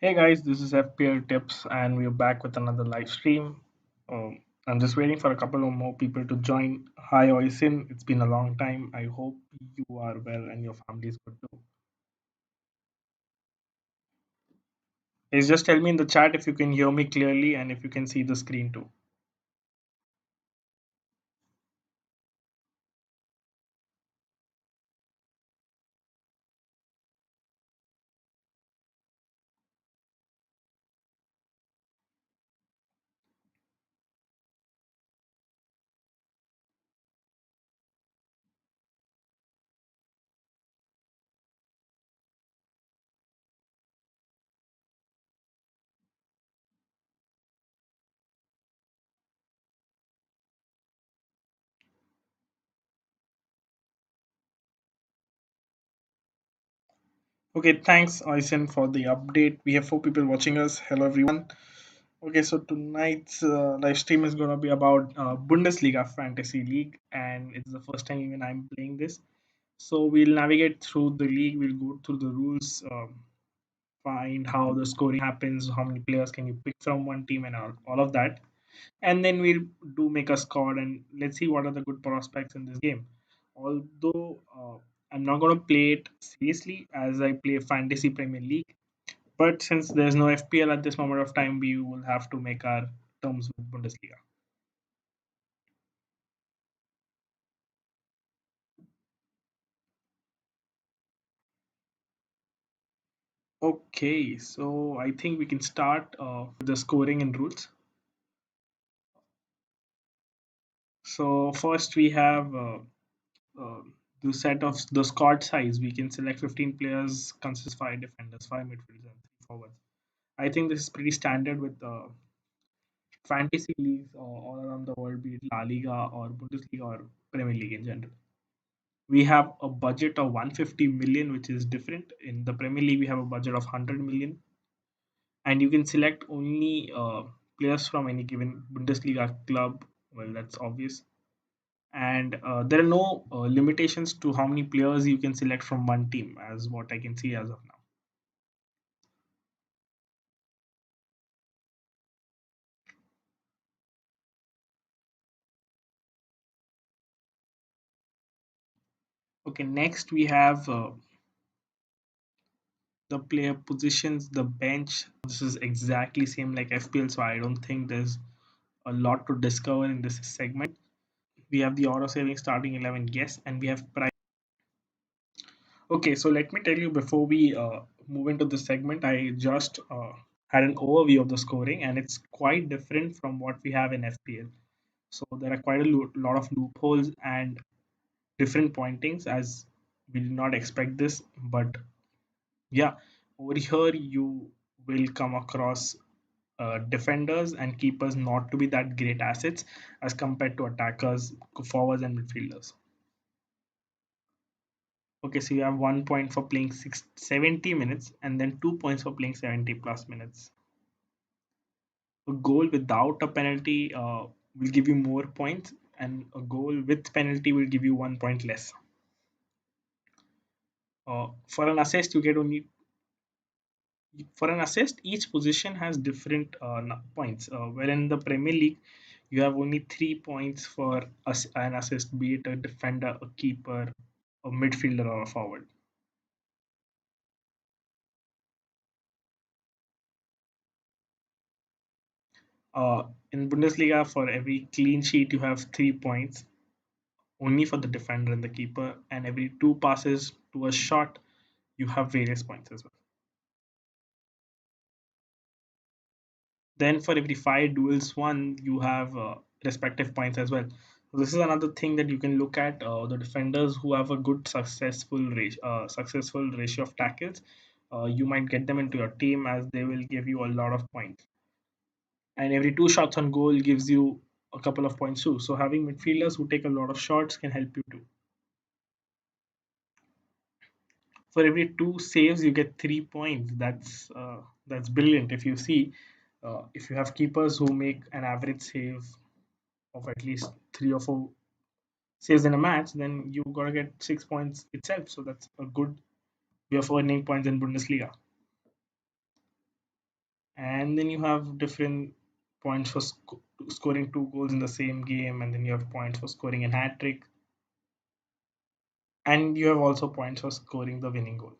Hey guys, this is FPL Tips, and we're back with another live stream. I'm just waiting for a couple of more people to join. Hi, Oisin. It's been a long time. I hope you are well and your family is good too. Please just tell me in the chat if you can hear me clearly and if you can see the screen too. Okay, thanks, Oisin, for the update. We have four people watching us. Hello, everyone. Okay, so tonight's live stream is going to be about Bundesliga Fantasy League, and it's the first time even I'm playing this. So we'll navigate through the league. We'll go through the rules, find how the scoring happens, how many players can you pick from one team, and all of that. And then we'll do make a squad and let's see what are the good prospects in this game. Although I'm not going to play it seriously as I play Fantasy Premier League, but since there's no FPL at this moment of time, we will have to make our terms with Bundesliga. Okay, so I think we can start with the scoring and rules. So first we have uh, the set of the squad size. We can select 15 players, consists 5 defenders, 5 midfielders, and 3 forwards. I think this is pretty standard with fantasy leagues all around the world, be it La Liga or Bundesliga or Premier League in general. We have a budget of 150 million, which is different. In the Premier League, we have a budget of 100 million, and you can select only players from any given Bundesliga club. Well, that's obvious. And there are no limitations to how many players you can select from one team, as what I can see as of now. Okay, next we have the player positions, the bench. This is exactly same like FPL, so I don't think there's a lot to discover in this segment. We have the auto saving starting 11, yes, and we have price. Okay, so let me tell you before we move into the segment, I just had an overview of the scoring, and it's quite different from what we have in FPL. So there are quite a lot of loopholes and different pointings, as we did not expect this. But yeah, over here you will come across defenders and keepers not to be that great assets as compared to attackers, forwards, and midfielders. Okay, so you have 1 point for playing 70 minutes and then 2 points for playing 70 plus minutes. A goal without a penalty will give you more points, and a goal with penalty will give you 1 point less. For an assist, you get only for an assist. Each position has different points. Where in the Premier League, you have only 3 points for an assist, be it a defender, a keeper, a midfielder, or a forward. In Bundesliga, for every clean sheet, you have 3 points only for the defender and the keeper, and every two passes to a shot, you have various points as well. Then, for every five duels won, you have respective points as well. So this is another thing that you can look at. The defenders who have a good successful ratio of tackles, you might get them into your team as they will give you a lot of points. And every two shots on goal gives you a couple of points too. So having midfielders who take a lot of shots can help you too. For every two saves, you get 3 points. That's brilliant. If you see, if you have keepers who make an average save of at least 3 or 4 saves in a match, then you gotta get 6 points itself. So that's a good way of earning points in Bundesliga. And then you have different points for scoring 2 goals in the same game, and then you have points for scoring a hat trick, and you have also points for scoring the winning goal.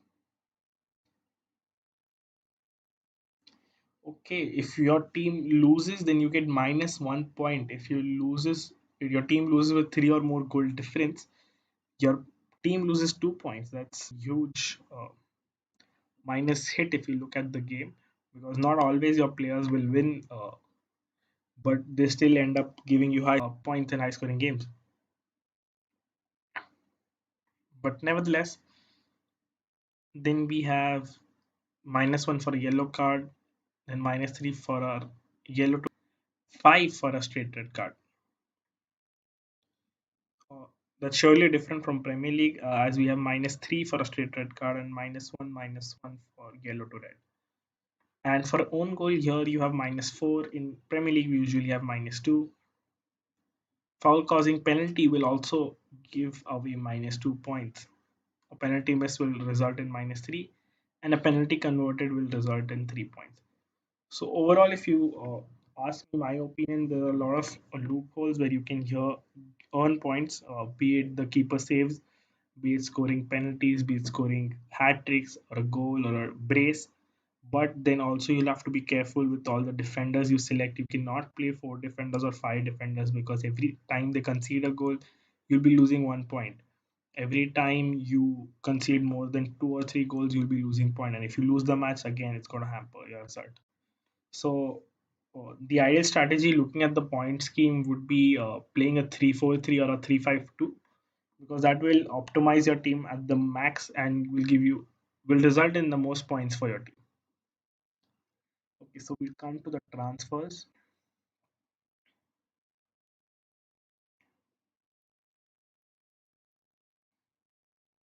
Okay, if your team loses, then you get -1 point. If if your team loses with three or more goal difference, your team loses 2 points. That's huge minus hit if you look at the game, because not always your players will win, but they still end up giving you high points in high scoring games. But nevertheless, then we have -1 for a yellow card, then -3 for a yellow to 5 for a straight red card. Uh, that's surely different from Premier League, as we have -3 for a straight red card and -1 for yellow to red. And for own goal here you have -4. In Premier League we usually have -2. Foul causing penalty will also give away -2 points. A penalty miss will result in -3, and a penalty converted will result in 3 points. So overall, if you ask me my opinion, there are a lot of loopholes where you can here earn points, be it the keeper saves, be it scoring penalties, be it scoring hat tricks or a goal or a brace. But then also you'll have to be careful with all the defenders you select. You cannot play four defenders or five defenders, because every time they concede a goal, you'll be losing 1 point. Every time you concede more than two or three goals, you'll be losing point. And if you lose the match again, it's going to hamper your result. So the ideal strategy looking at the point scheme would be playing a 3-4-3 or a 3-5-2, because that will optimize your team at the max and will result in the most points for your team. Okay, so we come to the transfers.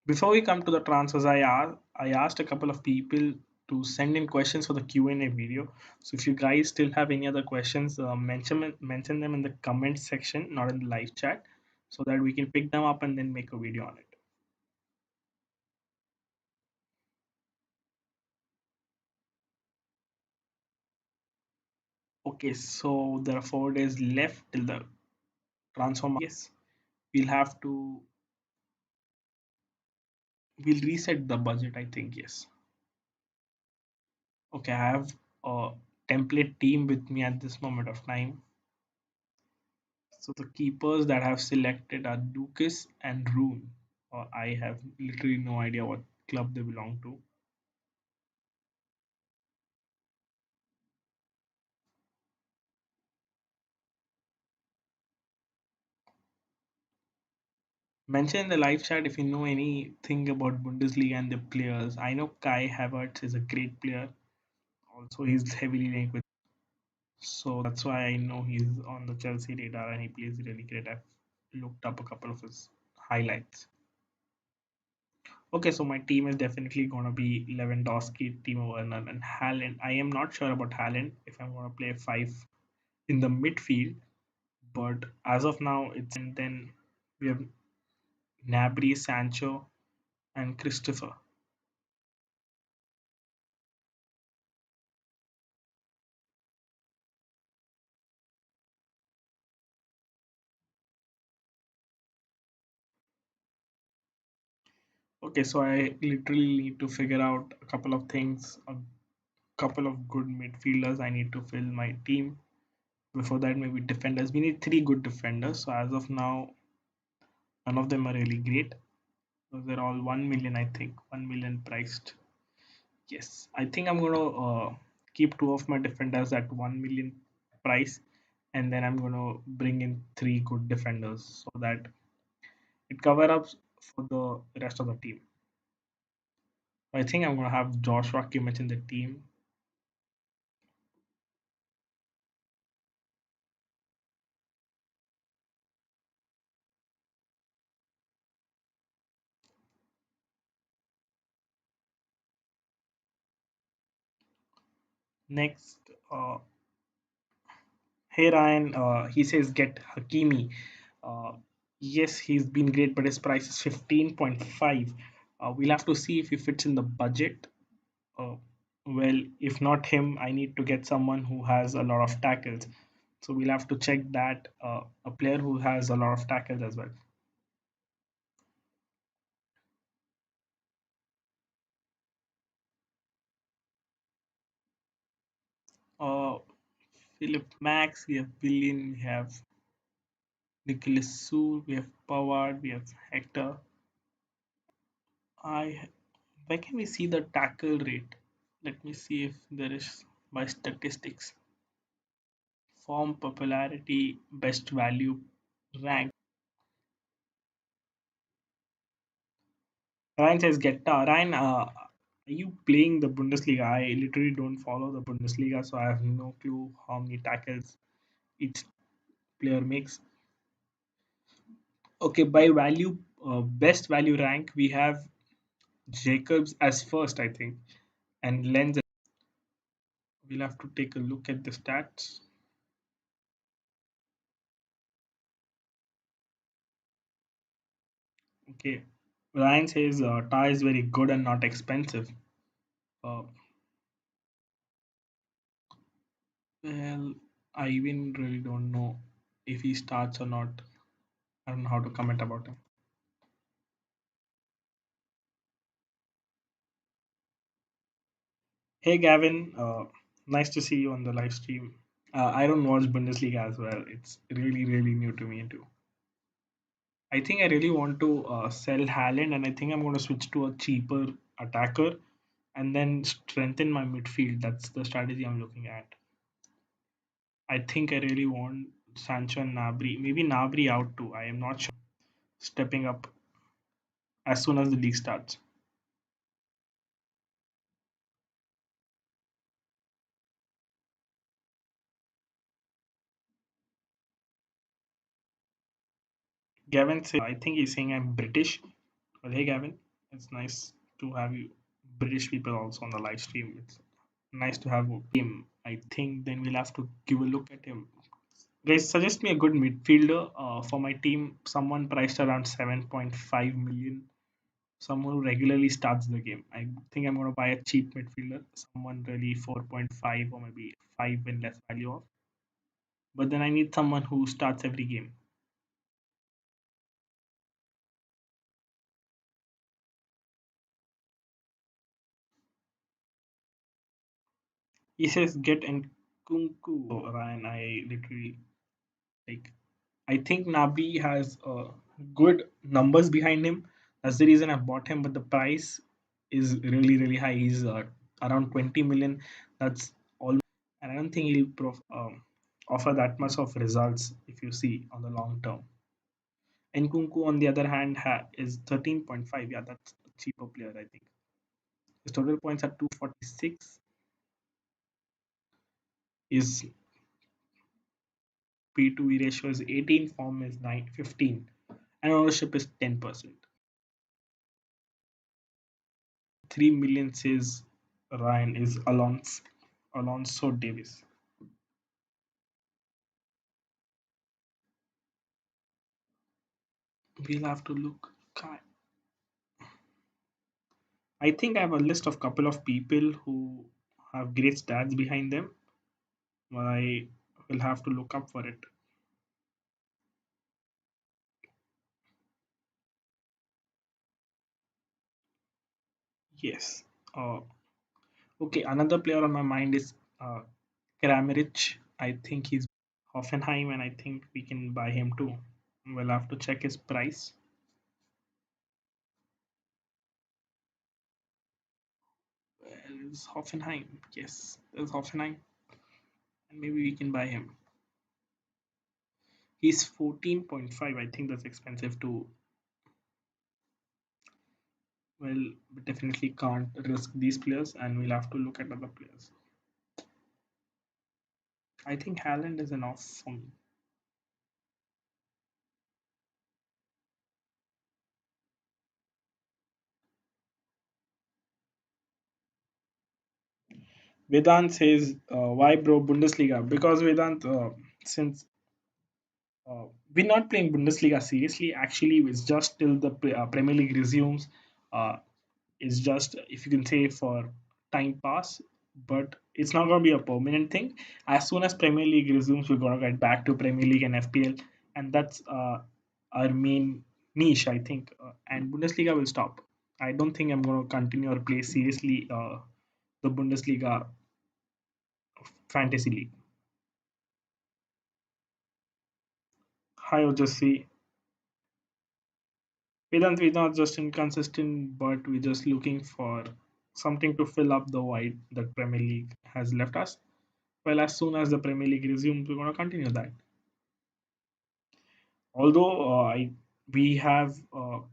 Before we come to the transfers, I asked a couple of people to send in questions for the Q&A video. So if you guys still have any other questions, mention them in the comment section, not in the live chat, so that we can pick them up and then make a video on it. Okay, so there are 4 days left till the transfer. Yes, we'll have to we'll reset the budget, I think. Yes. Okay, I have a template team with me at this moment of time. So the keepers that I've selected are Dukas and Rune. I have literally no idea what club they belong to. Mention in the live chat if you know anything about Bundesliga and the players. I know Kai Havertz is a great player. Also, he's heavily linked with. So that's why I know he's on the Chelsea radar and he plays really great. I've looked up a couple of his highlights. Okay, so my team is definitely gonna be Lewandowski, Timo Werner, and Haaland. I am not sure about Haaland if I'm gonna play five in the midfield, but as of now, and then we have Nabry, Sancho, and Christopher. Okay, so I literally need to figure out a couple of things, a couple of good midfielders. I need to fill my team. Before that, maybe defenders. We need three good defenders. So as of now, none of them are really great. So they're all 1 million, I think, 1 million priced. Yes, I think I'm gonna keep two of my defenders at 1 million price, and then I'm gonna bring in three good defenders so that it cover up for the rest of the team. I think I'm gonna have Joshua Kimmich in the team. Next, hey Ryan, he says get Hakimi. Uh, yes, he's been great, but his price is 15.5. We'll have to see if he fits in the budget. Uh, Well, if not him, I need to get someone who has a lot of tackles. So we'll have to check that a player who has a lot of tackles as well. Uh, Philip Max, we have Willian, we have Nicholas Soul, we have Pavard, we have Hector. I Where can we see the tackle rate? Let me see if there is by statistics. Form, popularity, best value, rank. Ryan says, Getta. Ryan, are you playing the Bundesliga? I literally don't follow the Bundesliga, so I have no clue how many tackles each player makes. Okay, by value, best value rank, we have Jacobs as first, I think, and Lenz. We'll have to take a look at the stats. Okay, Ryan says Tar is very good and not expensive. Uh, well, I even really don't know if he starts or not. I don't know how to comment about him. Hey Gavin, nice to see you on the live stream. I don't watch Bundesliga as well. It's really, really new to me too. I think I really want to sell Haaland, and I think I'm going to switch to a cheaper attacker and then strengthen my midfield. That's the strategy I'm looking at. I think I really want Sancho and Nabri, maybe Nabri out too. I am not sure. Stepping up as soon as the league starts. Gavin says, I think he's saying I'm British. Well, hey Gavin, it's nice to have you British people also on the live stream. It's nice to have him. I think then we'll have to give a look at him. Guys, suggest me a good midfielder for my team. Someone priced around 7.5 million. Someone who regularly starts the game. I think I'm going to buy a cheap midfielder. Someone really 4.5 or maybe 5 in less value of. But then I need someone who starts every game. He says get Nkunku. Oh, Ryan, I literally like. I think Nabi has good numbers behind him. That's the reason I bought him. But the price is really really high. He's around 20 million. That's almost, and I don't think he'll offer that much of results if you see on the long term. Nkunku, on the other hand, is 13.5. Yeah, that's a cheaper player, I think. His total points are 246. His P2E ratio is 18, form is 915, and ownership is 10%. 3 million says Ryan is Alonso Davis. We'll have to look. I think I have a list of couple of people who have great stats behind them. I will have to look up for it. Yes. Okay, another player on my mind is Kramaric. I think he's Hoffenheim, and I think we can buy him too. We'll have to check his price. It's Hoffenheim. Yes, there's Hoffenheim, and maybe we can buy him. He's 14.5. I think that's expensive too. Well, we definitely can't risk these players, and we'll have to look at other players. I think Haaland is enough for me. Vedant says, "Why, bro, Bundesliga?" Because Vedant, since we're not playing Bundesliga seriously. Actually, it's just till the Premier League resumes. Uh, it's just, if you can say, for time pass. but it's not going to be a permanent thing. As soon as Premier League resumes, we're going to get back to Premier League and FPL, and that's our main niche, I think. And Bundesliga will stop. I don't think I'm going to continue or play seriously the Bundesliga fantasy league. Hi, Ojasvi. Vedant, we're not just inconsistent, but we're just looking for something to fill up the void that Premier League has left us. Well, as soon as the Premier League resumes, we're going to continue that. Although we have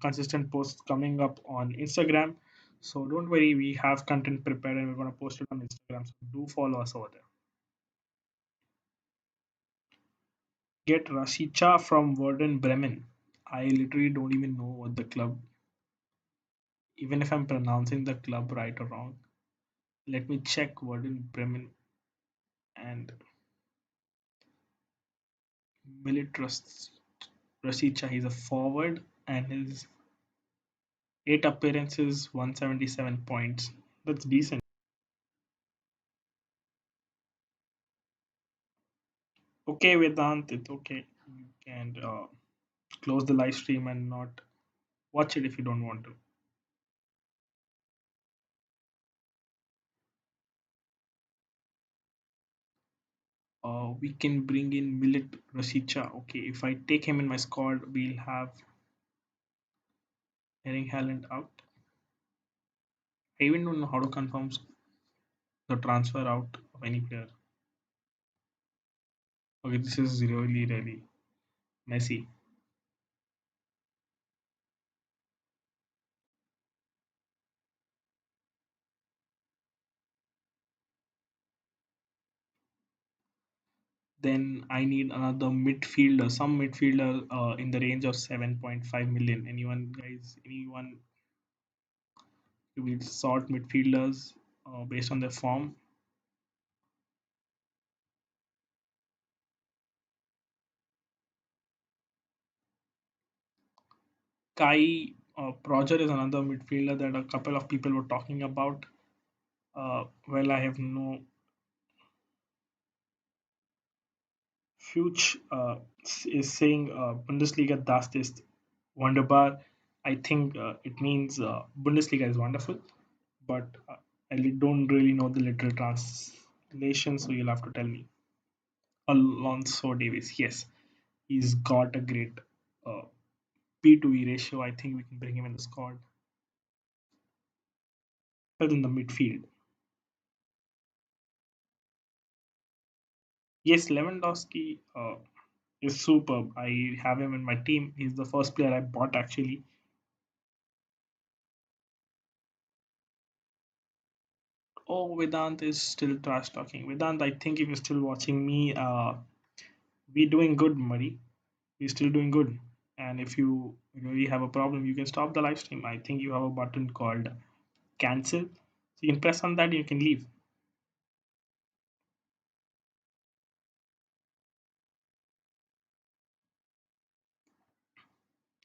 consistent posts coming up on Instagram, so don't worry, we have content prepared and we're going to post it on Instagram. So do follow us over there. Get Rashica from Werder Bremen. I literally don't even know what the club, even if I'm pronouncing the club right or wrong. Let me check Werder Bremen and Milit Rashica. He's a forward and his 8 appearances, 177 points. That's decent. Okay, Vedant, it's okay. You can close the live stream and not watch it if you don't want to. We can bring in Milit Rasica. Okay, if I take him in my squad, we'll have Erling Haaland out. I even don't know how to confirm the transfer out of any player. Okay, this is really, really messy. Then I need another midfielder, some midfielder in the range of 7.5 million. Anyone, guys? Anyone who will sort midfielders based on their form? Kai Proger is another midfielder that a couple of people were talking about. Well, I have no Fuchs is saying Bundesliga das ist wunderbar. I think it means Bundesliga is wonderful, but I don't really know the literal translation, so you'll have to tell me. Alonso Davis, yes, he's got a great uh, P to E ratio. I think we can bring him in the squad. But in the midfield, yes, Lewandowski is superb. I have him in my team. He's the first player I bought actually. Oh, Vedant is still trash talking. Vedant, I think if you're still watching me, we're doing good, Murray. We're still doing good. And if you really have a problem, you can stop the live stream. I think you have a button called cancel. So you can press on that, and you can leave.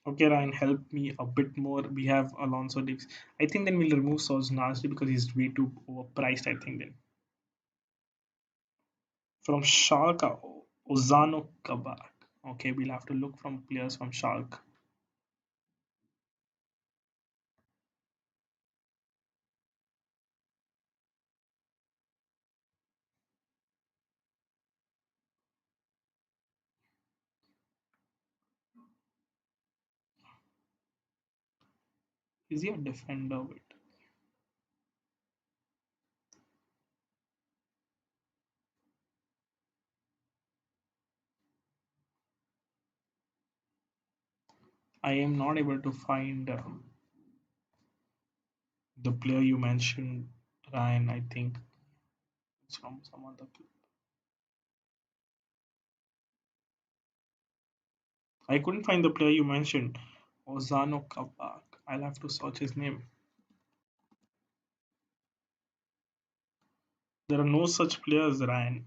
Okay, Ryan, help me a bit more. We have Alonso Davis. I think then we'll remove Soj Nasri because he's way too overpriced, I think then. From Schalke, Ozano Kabak. Okay, we'll have to look from players from Schalke. Is he a defender? Wait. I am not able to find the player you mentioned, Ryan. I think it's from some other club. I couldn't find the player you mentioned, Ozano Kabak. I'll have to search his name. There are no such players, Ryan.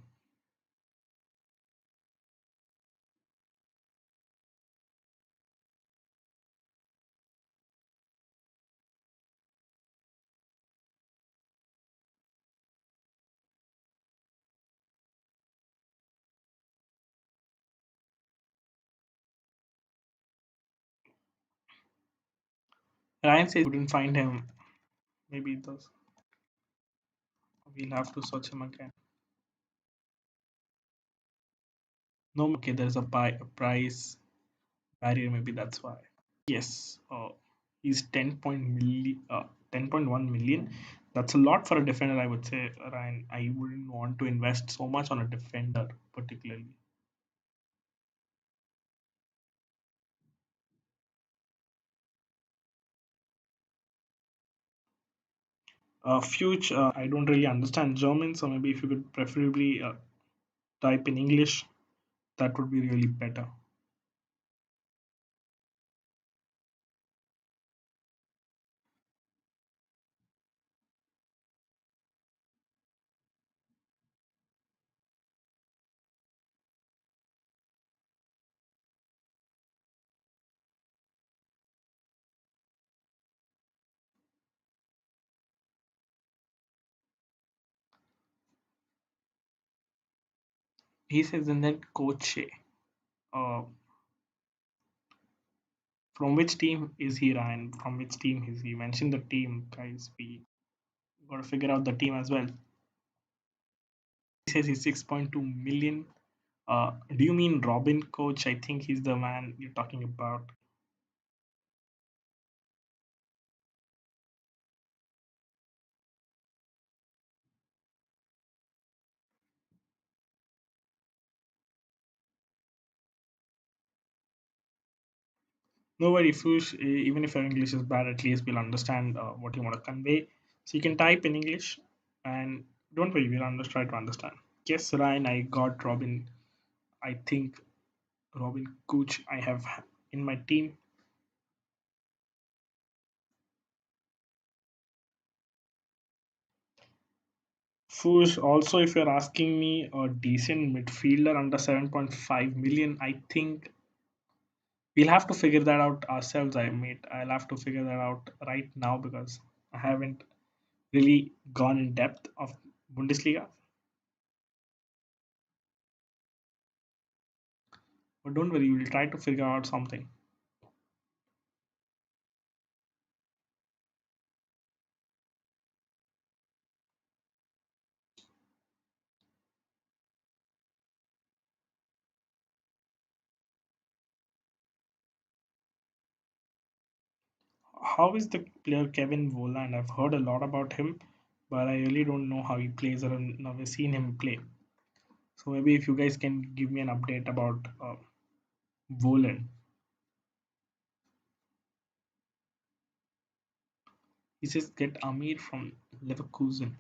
Ryan says couldn't find him. Maybe it does. We'll have to search him again. No, okay, there's a price barrier. Maybe that's why. Yes, he's 10.1 million. That's a lot for a defender, I would say, Ryan. I wouldn't want to invest so much on a defender, particularly. Fuge, I don't really understand German, so maybe if you could preferably type in English, that would be really better. He says, and then Coach, uh, from which team is he, Ryan? From which team is he? Mention the team, guys. We got to figure out the team as well. He says he's 6.2 million. Do you mean Robin, Coach? I think he's the man you're talking about. No worry, Fush. Even if your English is bad, at least we'll understand what you want to convey. So you can type in English, and don't worry, try to understand. Yes, Ryan, I got Robin. I think Robin Cooch I have in my team. Fush, also, if you're asking me a decent midfielder under 7.5 million, I think we'll have to figure that out ourselves. I'll have to figure that out right now because I haven't really gone in depth of Bundesliga. But don't worry, we'll try to figure out something. How is the player Kevin Voland? I've heard a lot about him, but I really don't know how he plays or I've never seen him play. So maybe if you guys can give me an update about Voland. He says get Amir from Leverkusen.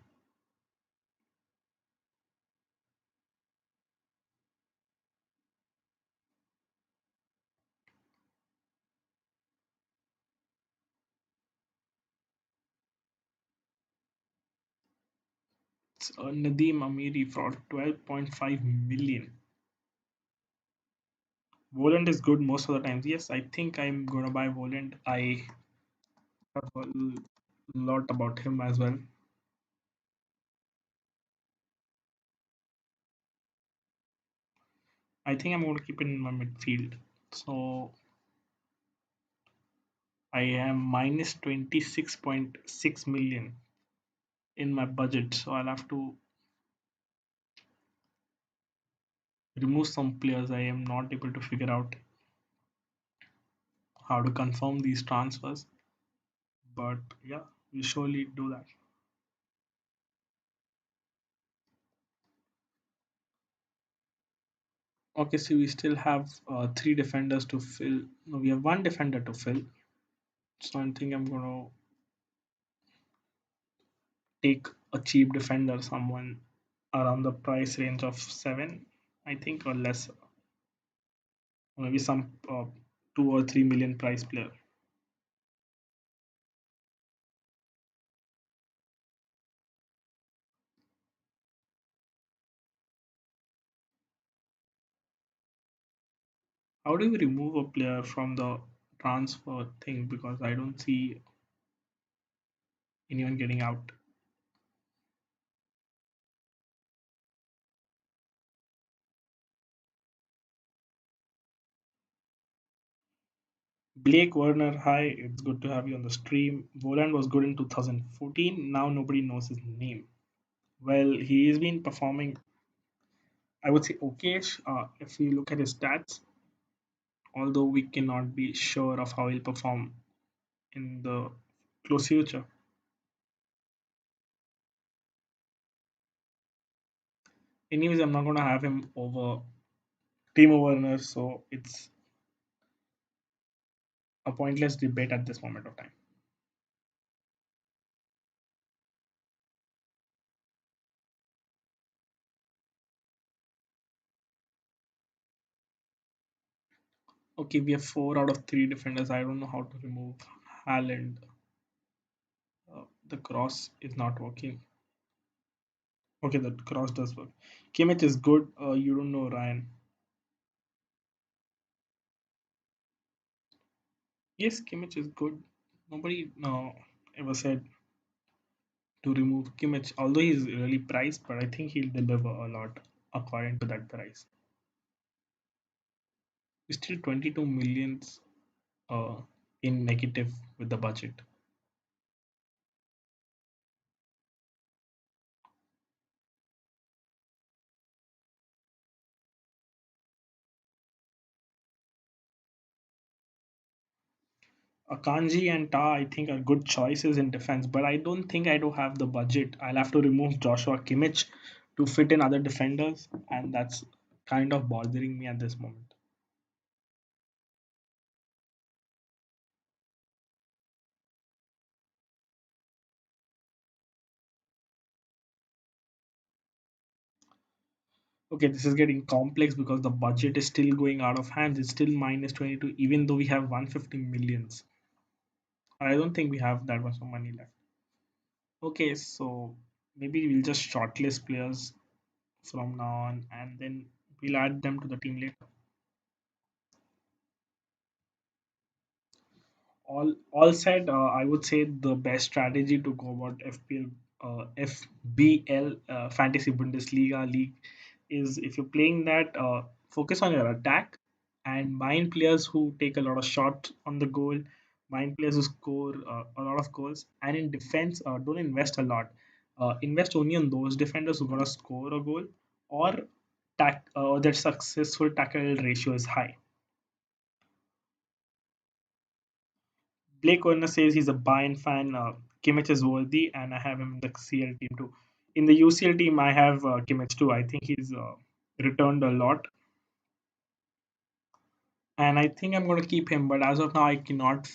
It's Nadeem Amiri for 12.5 million. Voland is good most of the times. Yes, I think I'm gonna buy Voland. I have a lot about him as well. I think I'm going to keep it in my midfield. So I am minus 26.6 million in my budget. So I'll have to remove some players. I am not able to figure out how to confirm these transfers. But yeah, we surely do that. Okay, so we still have three defenders to fill. No, we have one defender to fill. So I think I'm going to take a cheap defender, someone around the price range of 7, I think, or less. Maybe some 2 or 3 million price player. How do we remove a player from the transfer thing? Because I don't see anyone getting out. Blake Werner, hi, it's good to have you on the stream. Voland was good in 2014. Now nobody knows his name. Well, he has been performing, I would say, okayish. If we look at his stats, although we cannot be sure of how he'll perform in the close future. Anyways, I'm not going to have him over Timo Werner, so it's a pointless debate at this moment of time. Okay, we have four out of three defenders. I don't know how to remove Haaland. The cross is not working. Okay, the cross does work. Kimmich is good. You don't know Ryan. Yes, Kimmich is good. Nobody no ever said to remove Kimmich, although he's really priced, but I think he'll deliver a lot according to that price. He's still 22 millions uh, in negative with the budget. Akanji and Ta, I think, are good choices in defense, but I don't think I do have the budget. I'll have to remove Joshua Kimmich to fit in other defenders, and that's kind of bothering me at this moment. Okay, this is getting complex because the budget is still going out of hands. It's still minus 22, even though we have 150 millions. I don't think we have that much of money left. Okay, so maybe we'll just shortlist players from now on and then we'll add them to the team later. All said, I would say the best strategy to go about FBL Fantasy Bundesliga League is if you're playing that, focus on your attack and mind players who take a lot of shots on the goal, mind players who score a lot of goals, and in defense, don't invest a lot. Invest only on those defenders who are gonna score a goal or their successful tackle ratio is high. Blake Warner says he's a Bayern fan. Kimmich is worthy, and I have him in the CL team too. In the UCL team, I have Kimmich too. I think he's returned a lot, and I think I'm going to keep him. But as of now, I cannot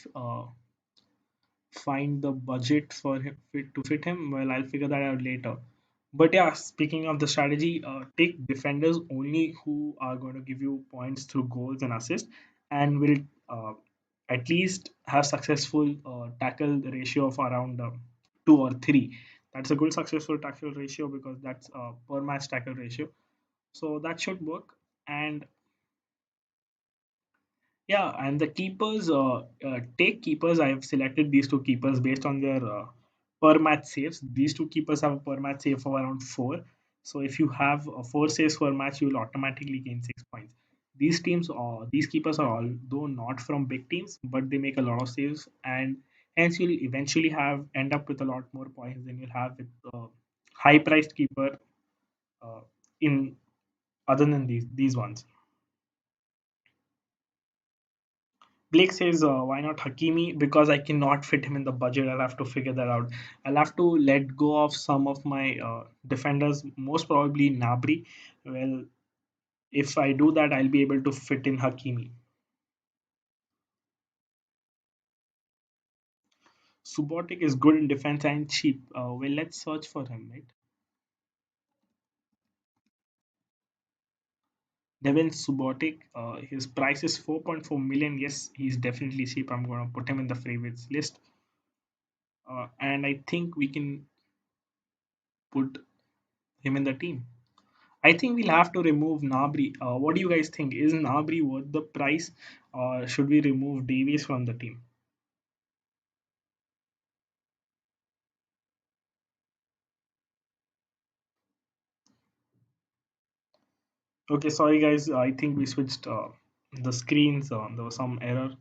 find the budget for to fit him. Well, I'll figure that out later. But yeah, speaking of the strategy, take defenders only who are going to give you points through goals and assists, and will at least have successful tackle ratio of around two or three. That's a good successful tackle ratio because that's per match tackle ratio. So that should work. And yeah, and the keepers, take keepers. I have selected these two keepers based on their per match saves. These two keepers have a per match save of around four. So if you have four saves per match, you will automatically gain 6 points. These keepers are although not from big teams, but they make a lot of saves, and hence you'll eventually have end up with a lot more points than you'll have with high priced keeper uh, in other than these ones. Blake says, why not Hakimi? Because I cannot fit him in the budget. I'll have to figure that out. I'll have to let go of some of my defenders, most probably Nabri. Well, if I do that, I'll be able to fit in Hakimi. Subotic is good in defense and cheap. Well, let's search for him, right? Devin Subotic, his price is 4.4 million. Yes, he's definitely cheap. I'm going to put him in the favorites list. And I think we can put him in the team. I think we'll have to remove Nabri. What do you guys think? Is Nabri worth the price, or should we remove Davies from the team? Okay, sorry guys. I think we switched the screens. There was some error.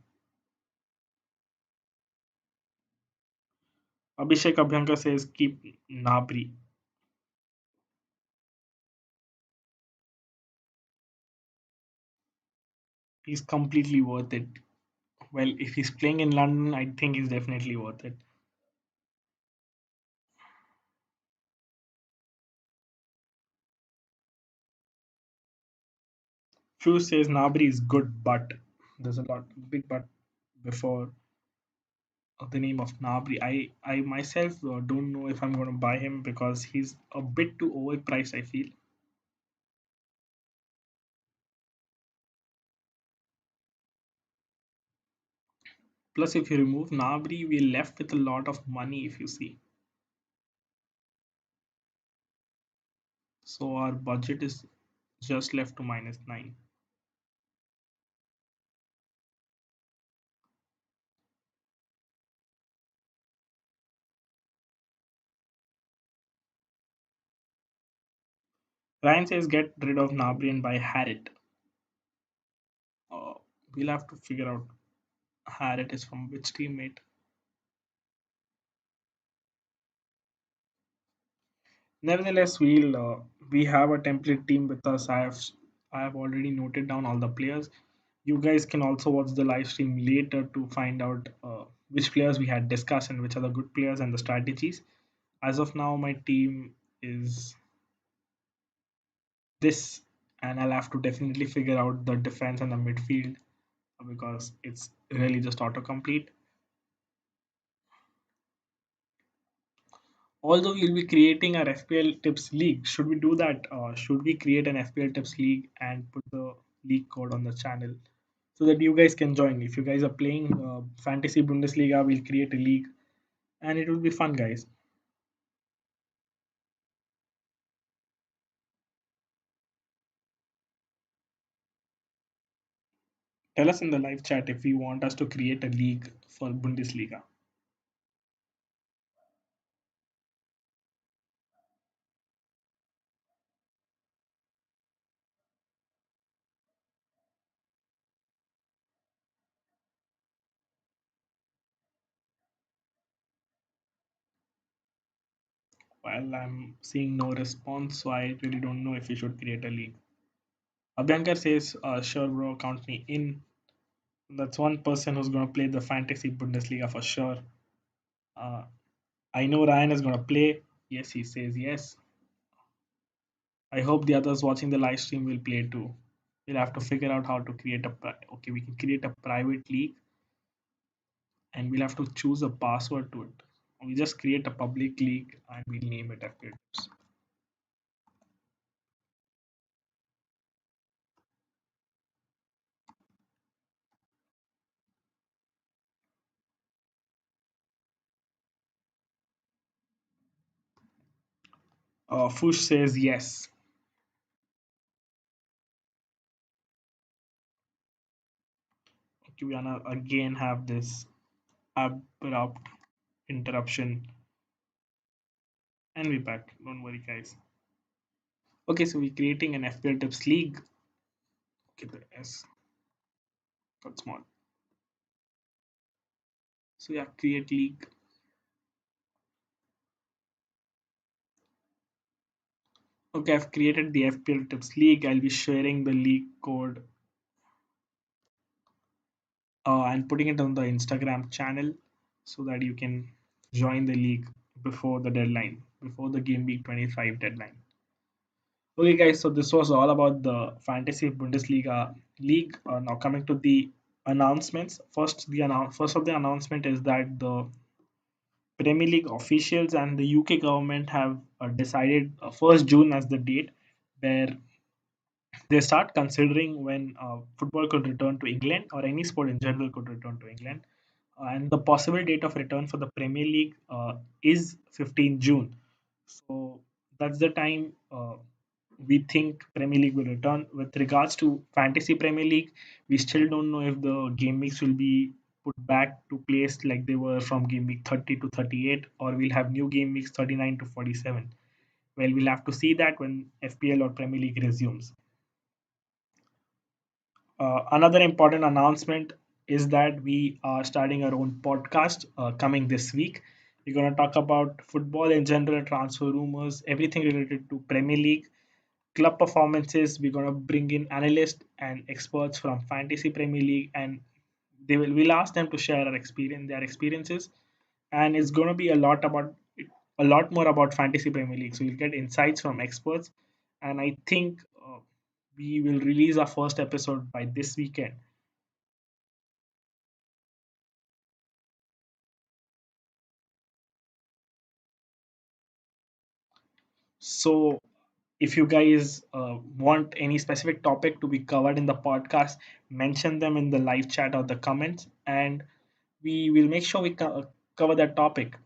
Abhishek Abhyankar says keep Nabri. He's completely worth it. Well, if he's playing in London, I think he's definitely worth it. Few says Nabri is good, but there's a lot big but before the name of Nabri. I myself don't know if I'm going to buy him because he's a bit too overpriced, I feel. Plus, if you remove Nabri, we're left with a lot of money if you see. So our budget is just left to -9. Ryan says get rid of Nabri and buy Harrit. Uh, we'll have to figure out Harrit is from which teammate. Nevertheless, we have a template team with us. I have already noted down all the players. You guys can also watch the live stream later to find out which players we had discussed and which are the good players and the strategies. As of now, my team is this, and I'll have to definitely figure out the defense and the midfield because it's really just autocomplete. Although we'll be creating our FPL tips league, should we do that? Should we create an FPL tips league and put the league code on the channel so that you guys can join? If you guys are playing Fantasy Bundesliga, we'll create a league and it will be fun, guys. Tell us in the live chat if you want us to create a league for Bundesliga. Well, I'm seeing no response, so I really don't know if we should create a league. Abhyankar says, sure, bro, count me in. That's one person who's going to play the Fantasy Bundesliga for sure. Uh, I know Ryan is going to play. Yes, he says yes. I hope the others watching the live stream will play too. We'll have to figure out how to create okay, we can create a private league and we'll have to choose a password to it. We just create a public league and we'll name it after it. Fush says yes. Okay, we gonna again have this abrupt interruption and we're back. Don't worry, guys. Okay, so we're creating an FPL Tips League. Okay, the S got small. So yeah, create league. Okay, I've created the FPL Tips League. I'll be sharing the league code and putting it on the Instagram channel so that you can join the league before the deadline, before the game week 25 deadline. Okay, guys, so this was all about the Fantasy Bundesliga league. Now coming to the announcements. First of the announcement is that the Premier League officials and the UK government have decided 1st June as the date where they start considering when football could return to England or any sport in general could return to England. And the possible date of return for the Premier League is 15 June. So that's the time we think Premier League will return. With regards to Fantasy Premier League, we still don't know if the game weeks will be put back to place like they were from game week 30 to 38, or we'll have new game weeks 39 to 47. Well, we'll have to see that when FPL or Premier League resumes. Another important announcement is that we are starting our own podcast coming this week. We're going to talk about football in general, transfer rumors, everything related to Premier League, club performances. We're going to bring in analysts and experts from Fantasy Premier League, and we'll ask them to share their experiences, and it's going to be a lot more about Fantasy Premier League. So you'll get insights from experts, and I think we will release our first episode by this weekend. So if you guys want any specific topic to be covered in the podcast, mention them in the live chat or the comments, and we will make sure we cover that topic.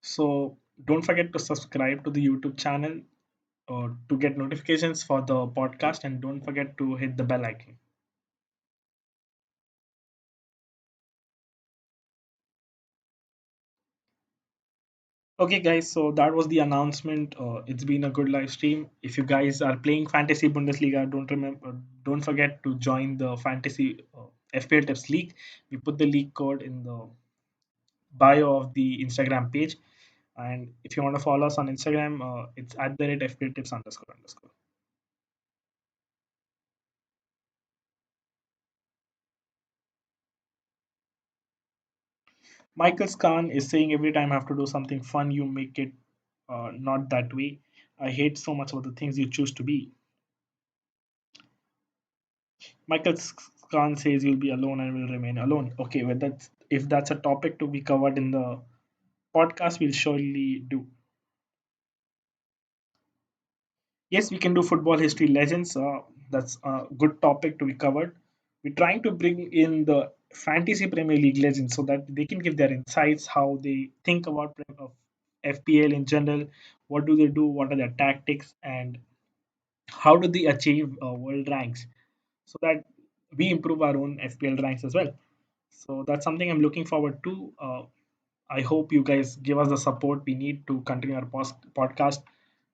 So don't forget to subscribe to the YouTube channel to get notifications for the podcast, and don't forget to hit the bell icon. Okay, guys, so that was the announcement. It's been a good live stream. If you guys are playing Fantasy Bundesliga, don't forget to join the Fantasy FPL Tips League. We put the league code in the bio of the Instagram page. And if you want to follow us on Instagram, it's at the rate FPL Tips underscore underscore. Michael Khan is saying every time I have to do something fun, you make it not that way. I hate so much of the things you choose to be. Michael Khan says you'll be alone and will remain alone. Okay, well, if that's a topic to be covered in the podcast, we'll surely do. Yes, we can do football history legends. That's a good topic to be covered. We're trying to bring in the fantasy Premier League legends so that they can give their insights, how they think about FPL in general, what do they do, what are their tactics, and how do they achieve world ranks, so that we improve our own FPL ranks as well. So that's something I'm looking forward to. I hope you guys give us the support we need to continue our podcast,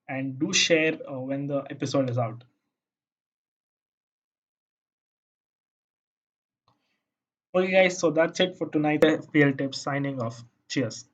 and do share when the episode is out. Okay, guys, so that's it for tonight's FPL tips. Signing off. Cheers.